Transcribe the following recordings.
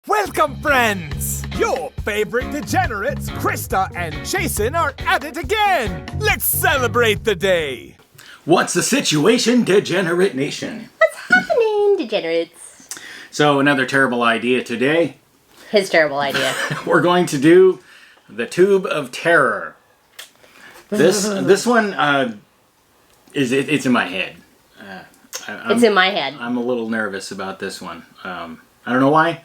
Welcome, friends! Your favorite degenerates, Krista and Jason, are at it again! Let's celebrate the day! What's the situation, Degenerate Nation? What's happening, degenerates? So, another terrible idea today. His terrible idea. We're going to do the Tube of Terror. This one it's in my head. It's in my head. I'm a little nervous about this one. I don't know why.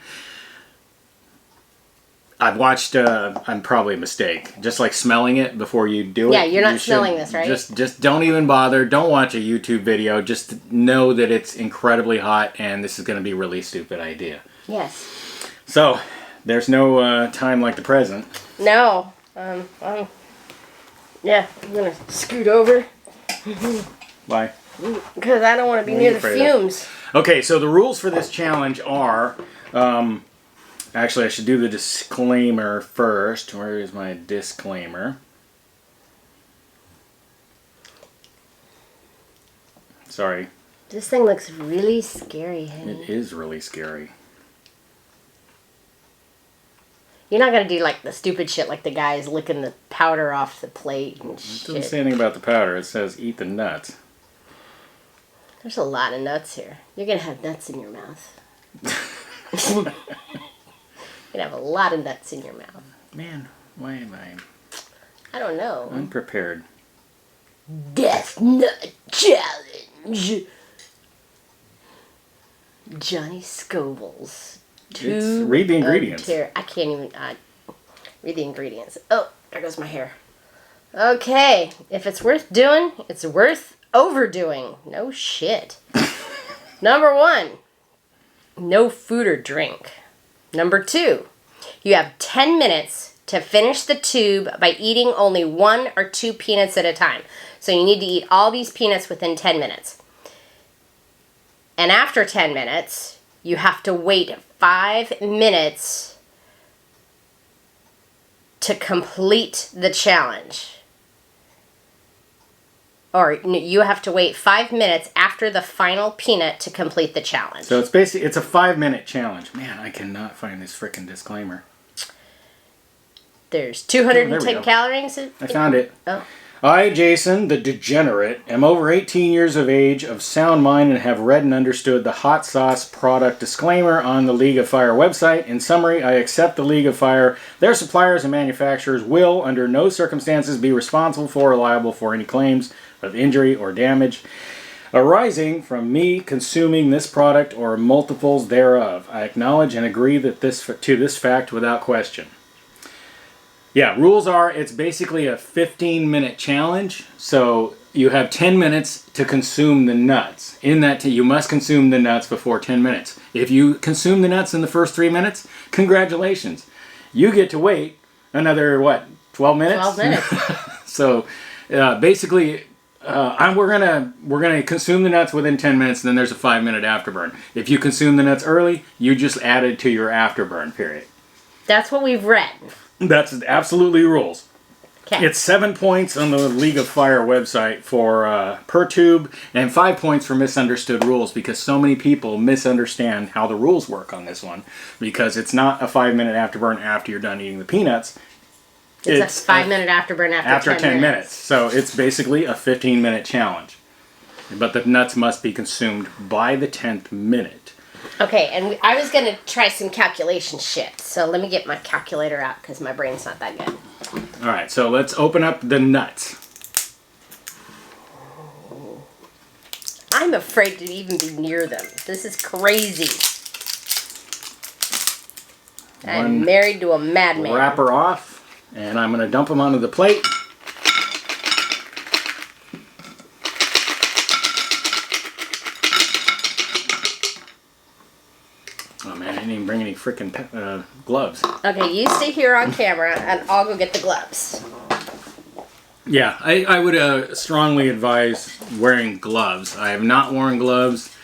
I've watched, I'm probably a mistake. Just like smelling it before you do it. Yeah, you're not smelling this, right? Just don't even bother. Don't watch a YouTube video. Just know that it's incredibly hot and this is going to be a really stupid idea. Yes. So, there's no time like the present. No. Yeah, I'm going to scoot over. Why? Because I don't want to be near the fumes. Okay, so the rules for this challenge are... actually, I should do the disclaimer first. Where is my disclaimer? Sorry. This thing looks really scary, honey. It is really scary. You're not going to do like the stupid shit like the guys licking the powder off the plate and shit. It doesn't say anything about the powder. It says eat the nuts. There's a lot of nuts here. You're going to have nuts in your mouth. You're going to have a lot of nuts in your mouth. Man, why am I... I don't know. unprepared? Death Nut Challenge. Johnny Scoville's. Read the ingredients. I can't even read the ingredients. Oh, there goes my hair. Okay, if it's worth doing, it's worth overdoing. No shit. Number 1, no food or drink. Number 2, you have 10 minutes to finish the tube by eating only 1 or 2 peanuts at a time. So you need to eat all these peanuts within 10 minutes. And after 10 minutes, you have to wait 5 minutes to complete the challenge. Or you have to wait 5 minutes after the final peanut to complete the challenge. So it's basically, it's a 5-minute challenge. Man, I cannot find this frickin' disclaimer. There's 210 calories. I found it. Oh. I, Jason, the degenerate, am over 18 years of age, of sound mind, and have read and understood the hot sauce product disclaimer on the League of Fire website. In summary, I accept the League of Fire. Their suppliers and manufacturers will, under no circumstances, be responsible for or liable for any claims of injury or damage arising from me consuming this product or multiples thereof. I acknowledge and agree that to this fact without question. Yeah, rules are, it's basically a 15-minute challenge, so you have 10 minutes to consume the nuts. In that, you must consume the nuts before 10 minutes. If you consume the nuts in the first 3 minutes, congratulations. You get to wait another, 12 minutes? 12 minutes. So, basically, we're gonna consume the nuts within 10 minutes, and then there's a 5-minute afterburn. If you consume the nuts early, you just added to your afterburn period. That's what we've read. That's absolutely rules. Okay. It's 7 points on the League of Fire website for per tube, and 5 points for misunderstood rules, because so many people misunderstand how the rules work on this one, because it's not a 5-minute afterburn after you're done eating the peanuts. It's a 5-minute afterburn after 10 minutes. So it's basically a 15-minute challenge. But the nuts must be consumed by the 10th minute. Okay, and I was going to try some calculation shit. So let me get my calculator out because my brain's not that good. All right, so let's open up the nuts. I'm afraid to even be near them. This is crazy. I'm married to a madman. Wrap her off, and I'm going to dump them onto the plate. Oh man, I didn't even bring any freaking gloves. Okay, you stay here on camera, and I'll go get the gloves. Yeah, I would strongly advise wearing gloves. I have not worn gloves.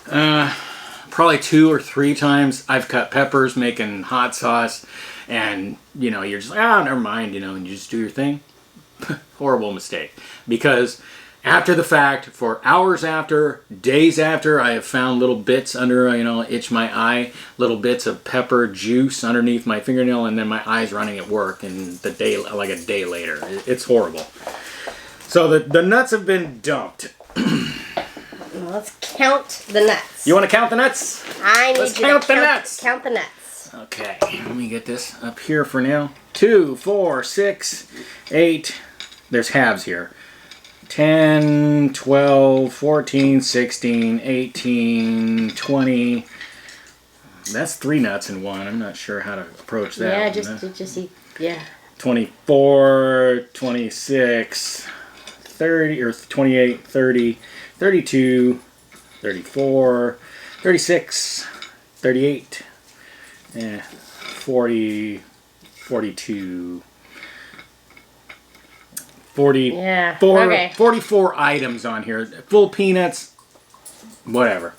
Probably 2 or 3 times I've cut peppers making hot sauce, and you're just like, never mind, and you just do your thing. Horrible mistake, because After the fact, for hours after, days after, I have found little bits under, itch my eye, little bits of pepper juice underneath my fingernail, and then my eyes running at work, and a day later. It's horrible. So the nuts have been dumped. Let's count the nuts. You want to count the nuts? I need Let's you count to the nuts. Count the nuts. Okay, let me get this up here for now. 2, 4, 6, 8. There's halves here. 10, 12, 14, 16, 18, 20. That's 3 nuts in one. I'm not sure how to approach that. Yeah, just eat. Yeah. 24, 26, 30, or 28, 30, 32, 34, 36, 38, 40, 42, 44 items on here. Full peanuts, whatever.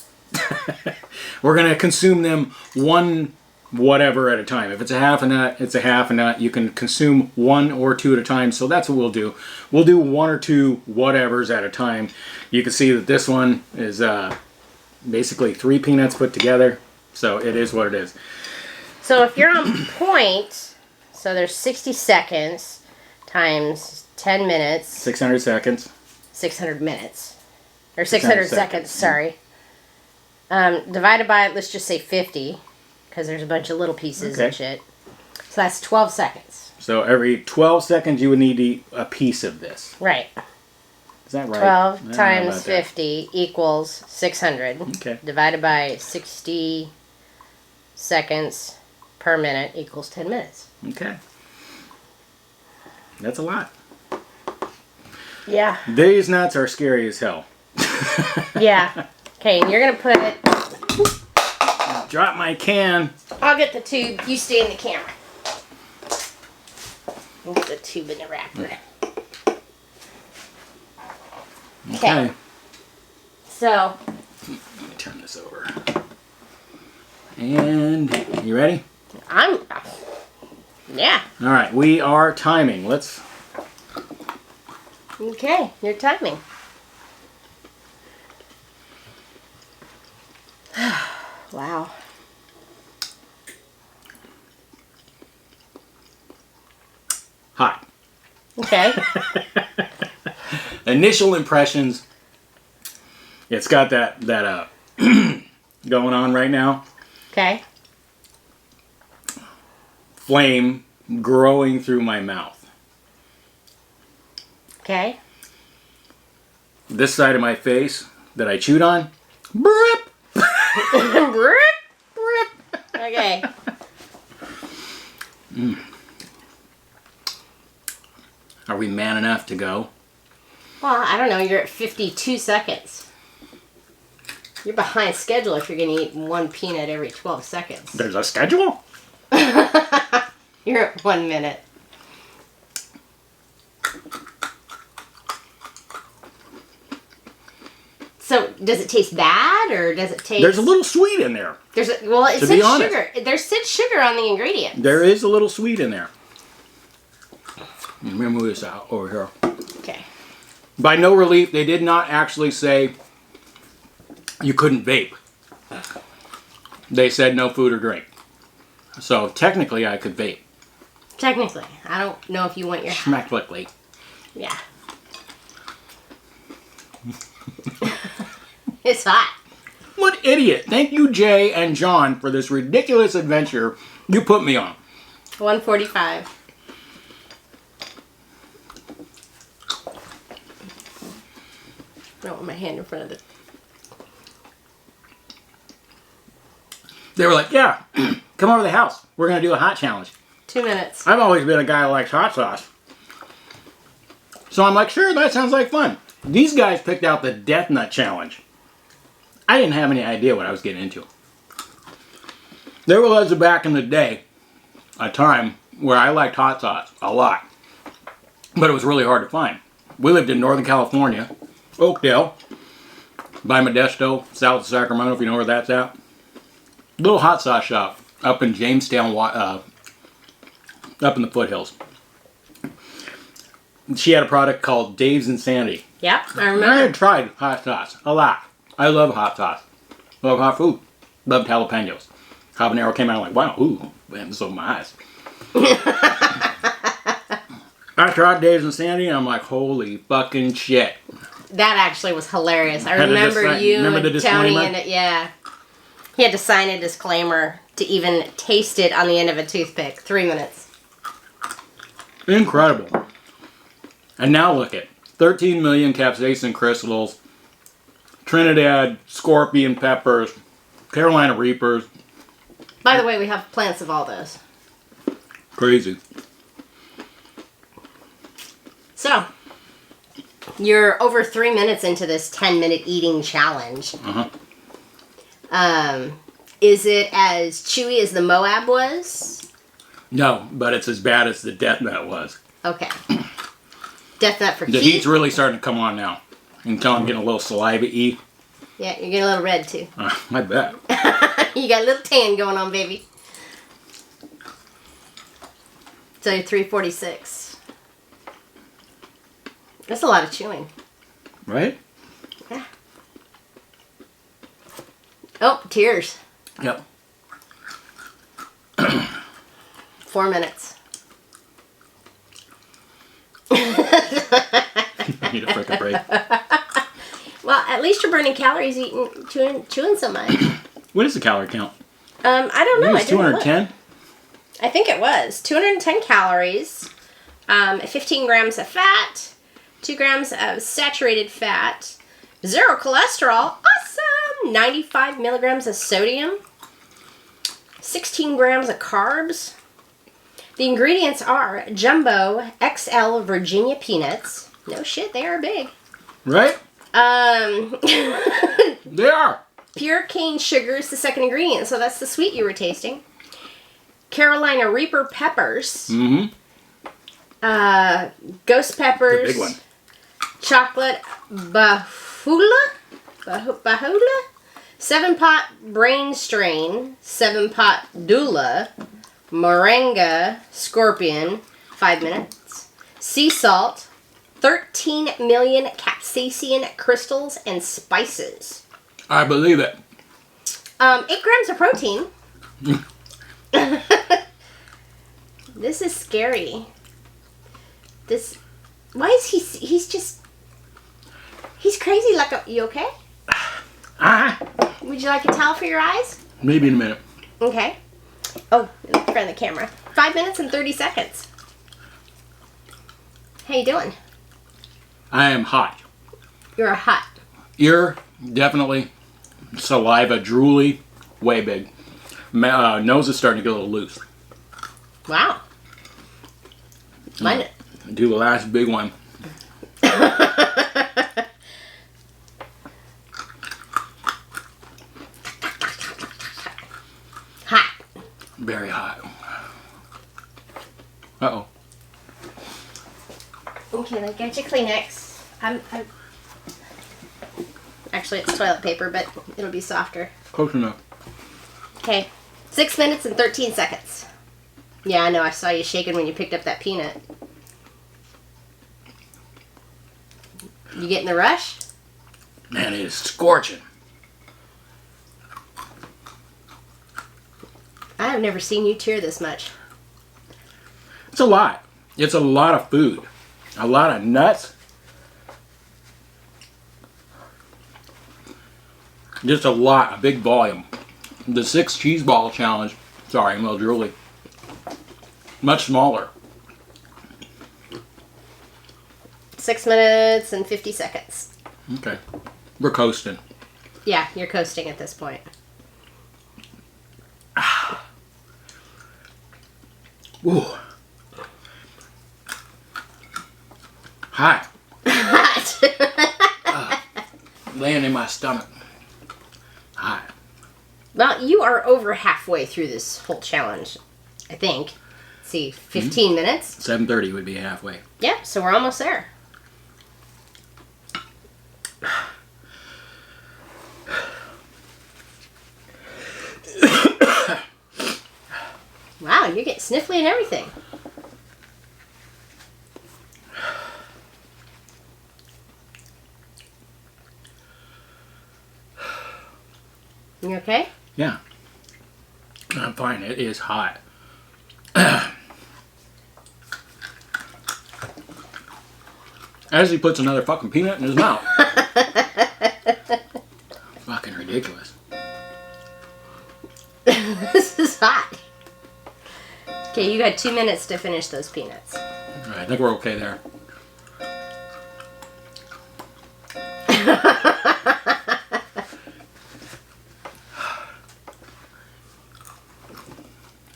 We're going to consume them one whatever at a time. If it's a half a nut, it's a half a nut. You can consume 1 or 2 at a time, so that's what we'll do. We'll do 1 or 2 whatevers at a time. You can see that this one is basically 3 peanuts put together, so it is what it is. So if you're on point, so there's 60 seconds times 10 minutes. 600 seconds. 600 minutes. Or 600 seconds, sorry. Divided by, let's just say 50, because there's a bunch of little pieces and shit. So that's 12 seconds. So every 12 seconds you would need to eat a piece of this. Right. Is that right? 12 times 50 equals 600. Okay. Divided by 60 seconds per minute equals 10 minutes. Okay. That's a lot. Yeah. These nuts are scary as hell. Yeah. Okay, and you're going to put it... Drop my can. I'll get the tube. You stay in the camera. I'll get the tube in the wrapper. Okay. So... Let me turn this over. And... You ready? Yeah. All right, we are timing. Let's... Okay, you're timing. Wow. Hot. Okay. Initial impressions. It's got that going on right now. Okay. Flame growing through my mouth. Okay. This side of my face that I chewed on. Brip. Okay. Are we man enough to go? Well, I don't know. You're at 52 seconds. You're behind schedule if you're going to eat 1 peanut every 12 seconds. There's a schedule? You're at 1 minute. So, does it taste bad, or does it taste... There's a little sweet in there. Well, it said sugar. There said sugar on the ingredients. There is a little sweet in there. Let me move this out over here. Okay. By no relief, they did not actually say you couldn't vape. They said no food or drink. So, technically, I could vape. Technically. I don't know if you want your... Schmacklickly. Yeah. It's hot. What idiot. Thank you, Jay and John, for this ridiculous adventure you put me on. 1:45. I don't want my hand in front of the... They were like, yeah, come over to the house. We're going to do a hot challenge. 2 minutes. I've always been a guy who likes hot sauce. So I'm like, sure, that sounds like fun. These guys picked out the Death Nut Challenge. I didn't have any idea what I was getting into. There was, back in the day, a time where I liked hot sauce a lot. But it was really hard to find. We lived in Northern California, Oakdale, by Modesto, south of Sacramento, if you know where that's at. Little hot sauce shop up in Jamestown, up in the foothills. She had a product called Dave's Insanity. Yep, I I remember. had tried hot sauce a lot. I love hot sauce. Love hot food. Loved jalapenos. Habanero came out like, wow, ooh, man, this opened my eyes. After Hot Days in Sandy, I'm like, holy fucking shit. That actually was hilarious. I Had to remember you remember the and Tony disclaimer? and yeah. He had to sign a disclaimer to even taste it on the end of a toothpick. 3 minutes. Incredible. And now look at 13 million capsaicin crystals, Trinidad scorpion peppers, Carolina reapers. By the way, we have plants of all those. Crazy. So, you're over 3 minutes into this 10-minute eating challenge. Uh-huh. Is it as chewy as the Moab was? No, but it's as bad as the death nut was. Okay. Death nut for The heat? heat's really starting to come on now. You can tell I'm getting a little saliva-y. Yeah, you're getting a little red too. I bet. You got a little tan going on, baby. So you're 346. That's a lot of chewing. Right? Yeah. Oh, tears. Yep. 4 minutes. I need a frickin' break. Well, at least you're burning calories chewing so much. What is the calorie count? I don't know. I think it's 210. I think it was 210 calories, 15 grams of fat, 2 grams of saturated fat, 0 cholesterol, awesome, 95 milligrams of sodium, 16 grams of carbs. The ingredients are Jumbo XL Virginia peanuts. No shit, they are big. Right? They are. Pure cane sugar is the second ingredient, so that's the sweet you were tasting. Carolina Reaper peppers. Mm-hmm. Ghost peppers. The big one. Chocolate bahula. 7-pot brain strain. 7-pot doula. Moringa scorpion. 5 minutes. Sea salt. 13 million capsaicin crystals and spices. I believe it. 8 grams of protein. This is scary. Why is he's crazy like you okay? Would you like a towel for your eyes? Maybe in a minute. Okay. Oh, in front of the camera. 5 minutes and 30 seconds. How you doing? I am hot. You're hot. Ear, definitely. Saliva, drooly, way big. Nose is starting to get a little loose. Wow. Mine. Do the last big one. Hot. Very hot. Uh-oh. Okay, let's get your Kleenex. Actually, it's toilet paper, but it'll be softer. Close enough. Okay. 6 minutes and 13 seconds. Yeah, I know. I saw you shaking when you picked up that peanut. You getting the rush? Man, it is scorching. I have never seen you cheer this much. It's a lot. It's a lot of food. A lot of nuts. Just a lot, a big volume. The 6 cheese ball challenge, sorry, I'm a little drooly. Much smaller. 6 minutes and 50 seconds. Okay. We're coasting. Yeah, you're coasting at this point. Ooh. Hot. Hot. Laying in my stomach. Hot. Well, you are over halfway through this whole challenge, I think. Let's see, 15 minutes? 7:30 would be halfway. Yeah, so we're almost there. Wow, you're getting sniffly and everything. Okay? Yeah. I'm fine. It is hot. As he puts another fucking peanut in his mouth. Fucking ridiculous. This is hot. Okay, you got 2 minutes to finish those peanuts. Alright, I think we're okay there.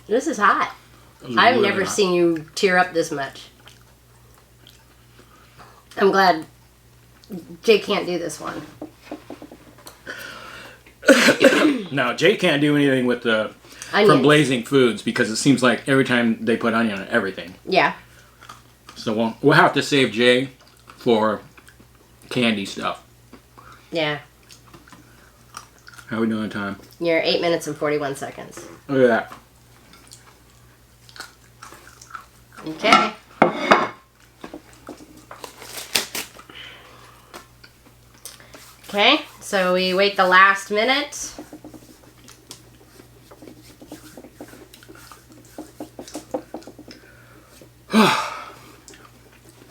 This is hot. That was I've really never hot. seen you tear up this much. I'm glad Jay can't do this one. No, Jay can't do anything with the Onions. from Blazing Foods because it seems like every time they put onion on everything. Yeah. So we'll have to save Jay for candy stuff. Yeah. How we doing on time? You're 8 minutes and 41 seconds. Look at that. Okay. Okay, so we wait the last minute.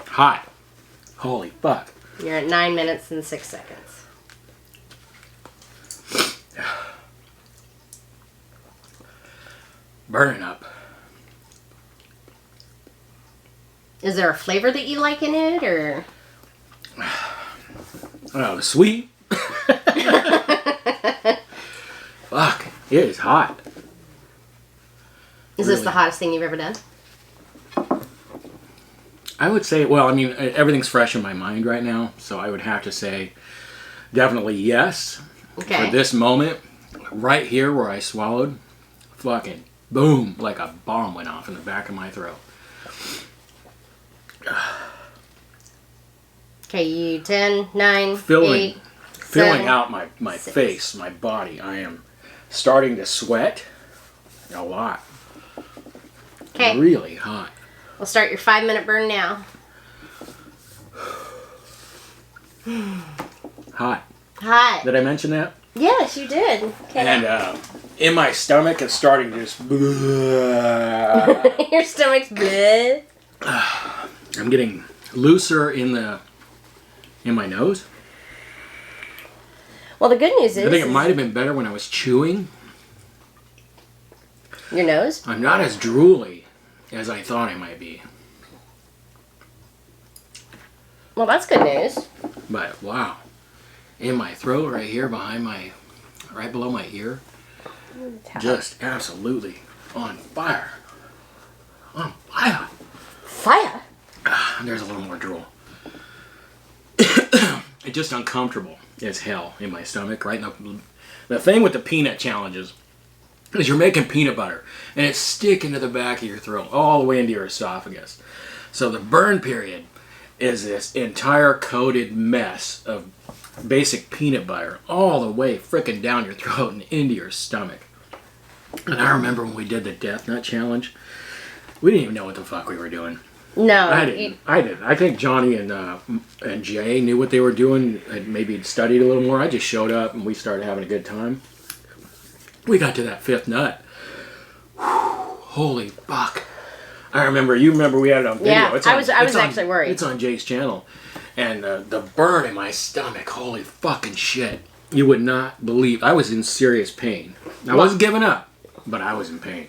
Hot. Holy fuck. You're at 9 minutes and 6 seconds. Burning up. Is there a flavor that you like in it, or? Oh, the sweet. Fuck. It is hot. Is this Really? the hottest thing you've ever done? I would say, well, I mean, everything's fresh in my mind right now, so I would have to say definitely yes. Okay. For this moment, right here where I swallowed, fucking boom, like a bomb went off in the back of my throat. Okay, you 10, 9, Filling 8, filling 7, out my 6. face, my body. I am starting to sweat a lot. Okay, Really hot. we'll start your 5-minute burn now. Hot. Hot. Did I mention that? Yes, you did. Okay. And in my stomach, it's starting to just... Your stomach's bleh. I'm getting looser in my nose. Well, the good news is... I think it might have been better when I was chewing. Your nose? I'm not as drooly as I thought I might be. Well, that's good news. But wow. In my throat right here right below my ear. Just absolutely on fire. On fire. Fire? There's a little more drool. It's just uncomfortable as hell in my stomach. Right now, the thing with the peanut challenges is you're making peanut butter and it's sticking to the back of your throat all the way into your esophagus. So the burn period is this entire coated mess of basic peanut butter all the way frickin' down your throat and into your stomach. And I remember when we did the Death Nut Challenge, we didn't even know what the fuck we were doing. No. I didn't. I think Johnny and Jay knew what they were doing. And maybe had studied a little more. I just showed up and we started having a good time. We got to that 5th nut. Whew, holy fuck! You remember we had it on video. Yeah, I was on- actually worried. It's on Jay's channel, and the burn in my stomach. Holy fucking shit! You would not believe. I was in serious pain. I wasn't giving up, but I was in pain.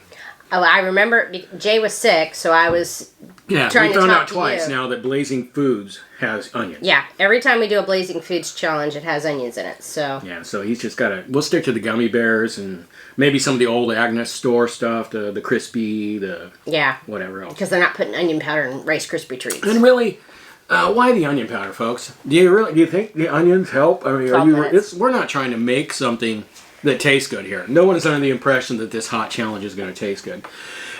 Oh, I remember Jay was sick, so I was Yeah, trying we to found talk out to twice you. now that Blazing Foods has onions. Yeah, every time we do a Blazing Foods challenge, it has onions in it. So Yeah, so he's just got to... We'll stick to the gummy bears and maybe some of the old Agnes store stuff, the crispy, the yeah, whatever else. because they're not putting onion powder in Rice Krispie treats. And really, why the onion powder, folks? Do you think the onions help? I mean, 12 minutes. we're not trying to make something that tastes good here. No one is under the impression that this hot challenge is going to taste good.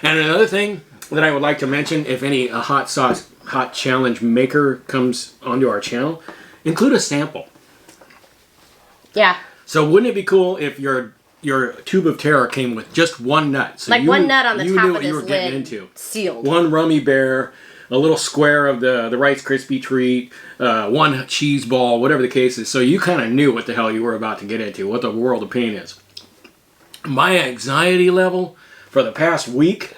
And another thing that I would like to mention, if any hot challenge maker comes onto our channel, include a sample. Yeah, So wouldn't it be cool if your tube of terror came with just one nut? So like one nut on the you top knew of what you this were getting lid, into. sealed. One rummy bear, a little square of the Rice Krispie treat, one cheese ball, whatever the case is. So you kind of knew what the hell you were about to get into, what the world of pain is. my anxiety level for the past week,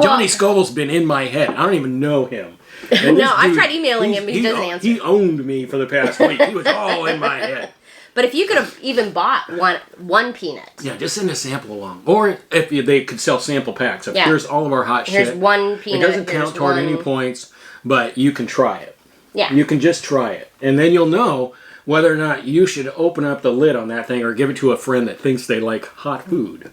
Johnny Scoville's been in my head. I don't even know him. No, I've tried emailing him, but he doesn't answer. He owned me for the past week. He was all in my head. But if you could have even bought one peanut. Yeah, just send a sample along. Or if they could sell sample packs. Here's all of our hot shit. Here's one peanut. It doesn't count toward any points, but you can try it. Yeah. You can just try it. And then you'll know whether or not you should open up the lid on that thing or give it to a friend that thinks they like hot food.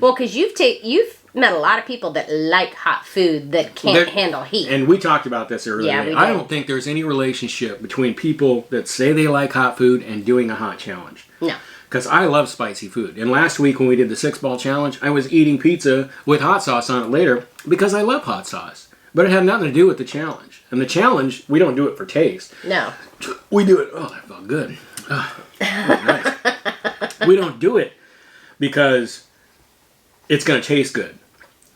Well, because you've met a lot of people that like hot food that can't handle heat. And we talked about this earlier. Yeah, we did. I don't think there's any relationship between people that say they like hot food and doing a hot challenge. No. Because I love spicy food. And last week when we did the 6-ball challenge, I was eating pizza with hot sauce on it later because I love hot sauce. But it had nothing to do with the challenge. And the challenge, we don't do it for taste. No. We do it... Oh, that felt good. Oh, nice. We don't do it because it's going to taste good.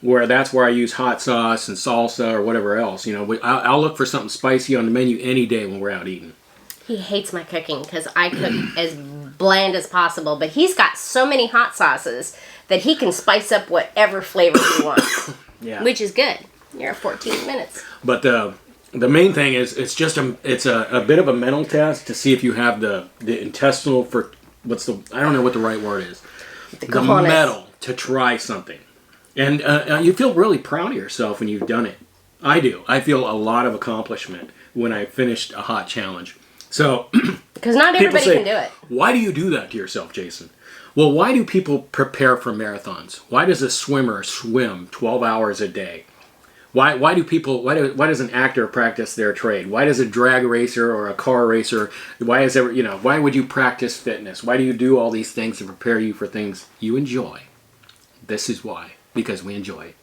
That's where I use hot sauce and salsa or whatever else. I'll look for something spicy on the menu any day when we're out eating. He hates my cooking because I cook as bland as possible. But he's got so many hot sauces that he can spice up whatever flavor he wants. Yeah. Which is good. You're at 14 minutes. But the main thing is it's a bit of a mental test to see if you have the intestinal I don't know what the right word is. The mettle to try something. And you feel really proud of yourself when you've done it. I do. I feel a lot of accomplishment when I finished a hot challenge. So because not everybody can do it. Why do you do that to yourself, Jason? Well, why do people prepare for marathons? Why does a swimmer swim 12 hours a day? Why does an actor practice their trade? Why does a drag racer or a car racer, why would you practice fitness? Why do you do all these things to prepare you for things you enjoy? This is why. Because we enjoy it.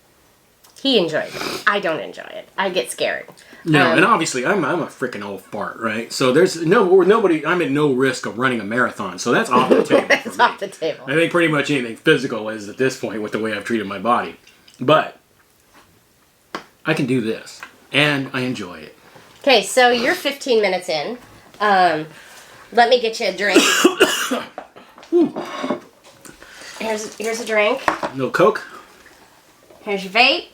He enjoys it. I don't enjoy it. I get scared. No, and obviously I'm a freaking old fart, right? So there's nobody. I'm at no risk of running a marathon, so that's off the table. It's off the table. I think pretty much anything physical is at this point with the way I've treated my body, but I can do this, and I enjoy it. Okay, so you're 15 minutes in. Let me get you a drink. Here's a drink. No Coke. Here's your vape.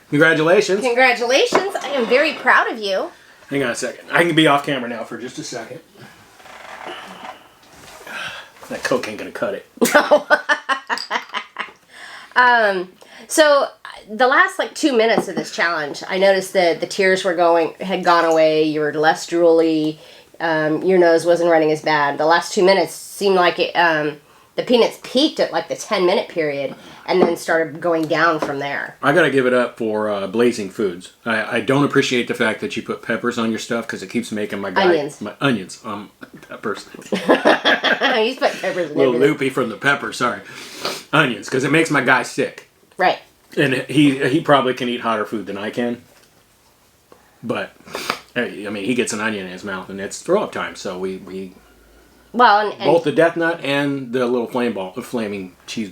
Congratulations. Congratulations. I am very proud of you. Hang on a second. I can be off camera now for just a second. That Coke ain't gonna cut it. So the last 2 minutes of this challenge, I noticed that the tears had gone away. You were less drooly. Your nose wasn't running as bad. The last 2 minutes seemed like the peanuts peaked at the 10-minute period and then started going down from there. I gotta give it up for Blazing Foods. I don't appreciate the fact that you put peppers on your stuff because it keeps making my guy... Onions. Peppers. He's put peppers in everything. A little loopy from the pepper, sorry. Onions, because it makes my guy sick. Right. And he probably can eat hotter food than I can. But, I mean, he gets an onion in his mouth and it's throw-up time, so we well, and both the death nut and the little flaming cheese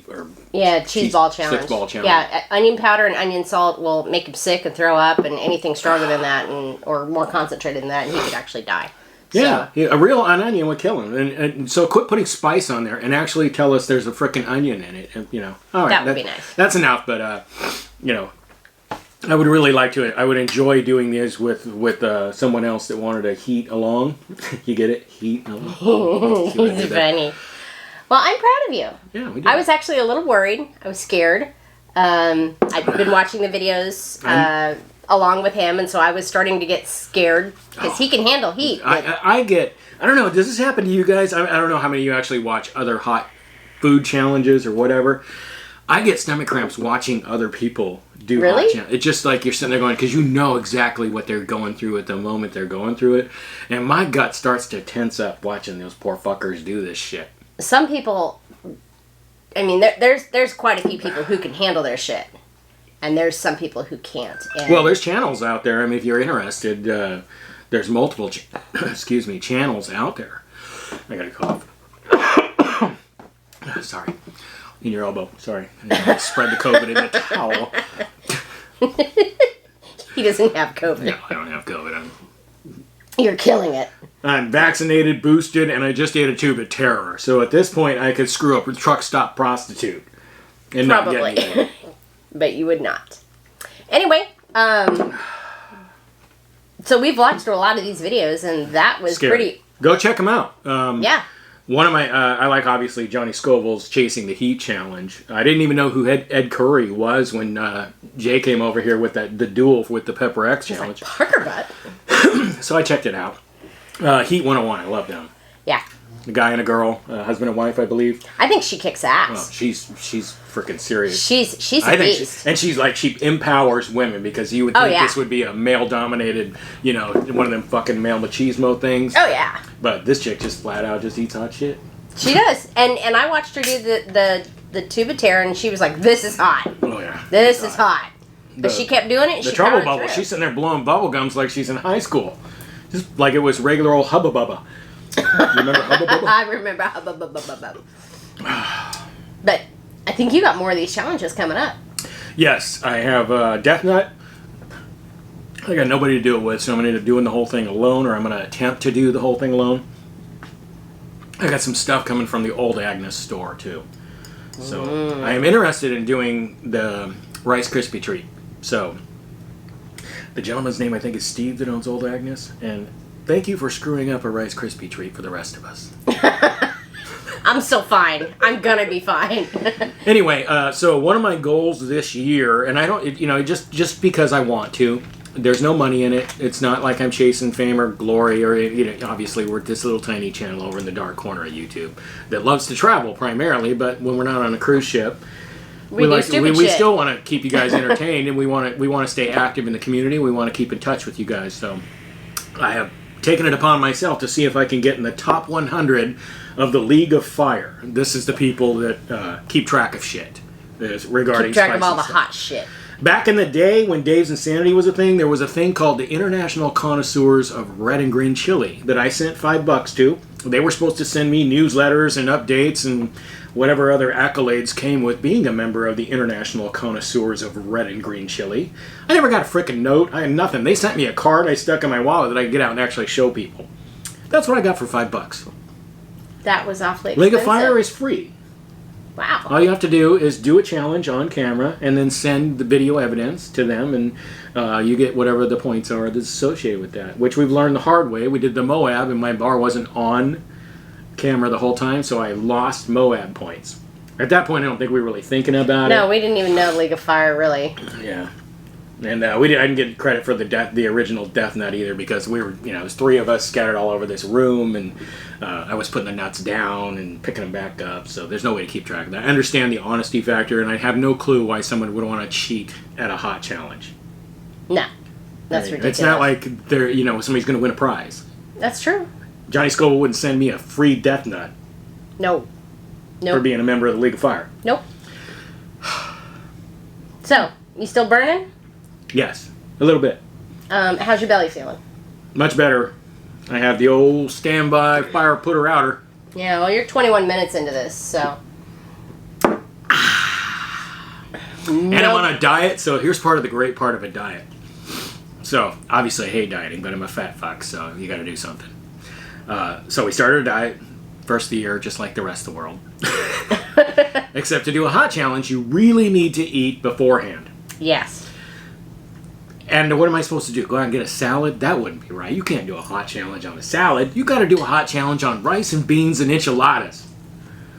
cheese ball challenge. 6-ball challenge. Yeah, onion powder and onion salt will make him sick and throw up, and anything stronger than that or more concentrated than that, and he could actually die. Yeah, a real onion would kill him. And so quit putting spice on there and actually tell us there's a frickin' onion in it. And, all right, that would be nice. That's enough, but I would really like to. I would enjoy doing this with someone else that wanted to heat along. You get it? Heat along. He's funny. Well, I'm proud of you. Yeah, we did. I was actually a little worried. I was scared. I've been watching the videos along with him, and so I was starting to get scared because he can handle heat. I don't know. Does this happen to you guys? I don't know how many of you actually watch other hot food challenges or whatever. I get stomach cramps watching other people do really? hot challenges. It's just like you're sitting there going, because you know exactly what they're going through at the moment they're going through it. And my gut starts to tense up watching those poor fuckers do this shit. Some people, I mean, there's quite a few people who can handle their shit. And there's some people who can't. And well, there's channels out there. I mean, if you're interested, there's multiple channels out there. I got a cough. Sorry. In your elbow. Sorry. Spread the COVID in the towel. He doesn't have COVID. No, I don't have COVID. You're killing it. I'm vaccinated, boosted, and I just ate a tube of terror. So at this point, I could screw up a truck stop prostitute and not get anything. But you would not. Anyway, so we've watched a lot of these videos, and that was Scary. pretty... Go check them out. Yeah. One of my, I like obviously Johnny Scoville's Chasing the Heat challenge. I didn't even know who Ed Curry was when Jay came over here with the duel with the Pepper X challenge. Like Parker Butt. So I checked it out. Heat 101, I love them. Yeah. A guy and a girl, husband and wife, I believe. I think she kicks ass. Oh, she's freaking serious. She's a beast. And she's like, she empowers women, because you would think this would be a male-dominated, one of them fucking male machismo things. Oh, yeah. But this chick just flat out just eats hot shit. She does. And I watched her do the tube of terror, and she was like, this is hot. Oh, yeah. This is hot. But she kept doing it, and the she trouble powered bubble, through. she's sitting there blowing bubble gums like she's in high school. Just like it was regular old Hubba Bubba. Remember Hubba Bubba? I remember Hubba Bubba Bubba. But I think you got more of these challenges coming up. Yes, I have Death Nut. I got nobody to do it with, so I'm going to end up doing the whole thing alone, or I'm going to attempt to do the whole thing alone. I got some stuff coming from the old Agnes store, too. So I am interested in doing the Rice Krispie treat. So the gentleman's name, I think, is Steve, that owns Old Agnes, and thank you for screwing up a Rice Krispie treat for the rest of us. I'm still fine. I'm gonna be fine. Anyway, so one of my goals this year, and I don't, just because I want to, there's no money in it. It's not like I'm chasing fame or glory, or, obviously we're this little tiny channel over in the dark corner of YouTube that loves to travel primarily, but when we're not on a cruise ship, we still want to keep you guys entertained, and we want to stay active in the community. We want to keep in touch with you guys. So I have taken it upon myself to see if I can get in the top 100 of the League of Fire. This is the people that keep track of shit regarding Keep track of spicy all the stuff. hot shit. Back in the day when Dave's Insanity was a thing, there was a thing called the International Connoisseurs of Red and Green Chili that I sent $5 to. They were supposed to send me newsletters and updates and whatever other accolades came with being a member of the International Connoisseurs of Red and Green Chili. I never got a frickin' note. I had nothing. They sent me a card I stuck in my wallet that I could get out and actually show people. That's what I got for $5. That was awfully expensive. League of Fire is free. Wow. All you have to do is do a challenge on camera and then send the video evidence to them, and you get whatever the points are that's associated with that, which we've learned the hard way. We did the Moab, and my bar wasn't on camera the whole time, so I lost Moab points. At that point, I don't think we were really thinking about it. No, we didn't even know League of Fire, really. Yeah. And I didn't get credit for the original Death Nut either, because we were, it was 3 of us scattered all over this room, and I was putting the nuts down and picking them back up, so there's no way to keep track of that. I understand the honesty factor, and I have no clue why someone would want to cheat at a hot challenge. No. That's ridiculous. It's not like somebody's going to win a prize. That's true. Johnny Scoville wouldn't send me a free Death Nut No. Nope. for being a member of the League of Fire. Nope. So, you still burning? Yes, a little bit. How's your belly feeling? Much better. I have the old standby fire putter outer. Yeah, well, you're 21 minutes into this, so... And I'm on a diet, so here's part of the great part of a diet. So, obviously I hate dieting, but I'm a fat fuck, so you gotta do something. So we started a diet, first of the year, just like the rest of the world. Except to do a hot challenge, you really need to eat beforehand. Yes. And what am I supposed to do? Go out and get a salad? That wouldn't be right. You can't do a hot challenge on a salad. You gotta do a hot challenge on rice and beans and enchiladas.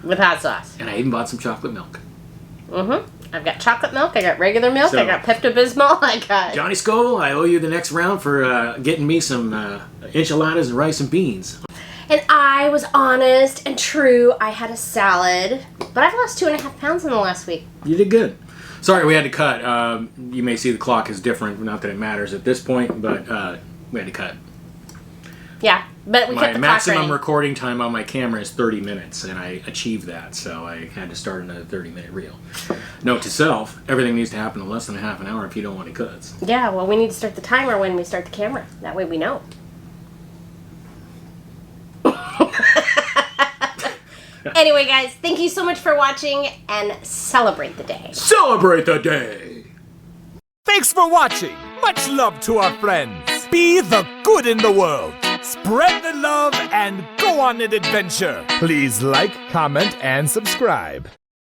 With hot sauce. And I even bought some chocolate milk. Mm-hmm. I've got chocolate milk, I got regular milk, I got Pepto-Bismol, I got... Johnny Scoville, I owe you the next round for getting me some enchiladas and rice and beans. And I was honest and true. I had a salad. But I've lost 2.5 pounds in the last week. You did good. Sorry, we had to cut. You may see the clock is different. Not that it matters at this point, but we had to cut. Yeah, but we kept the clock My maximum running. recording time on my camera is 30 minutes, and I achieved that, so I had to start another 30-minute reel. Note to self, everything needs to happen in less than a half an hour if you don't want any cuts. Yeah, well, we need to start the timer when we start the camera. That way we know. Anyway, guys, thank you so much for watching, and celebrate the day. Celebrate the day! Thanks for watching. Much love to our friends. Be the good in the world. Spread the love and go on an adventure. Please like, comment, and subscribe.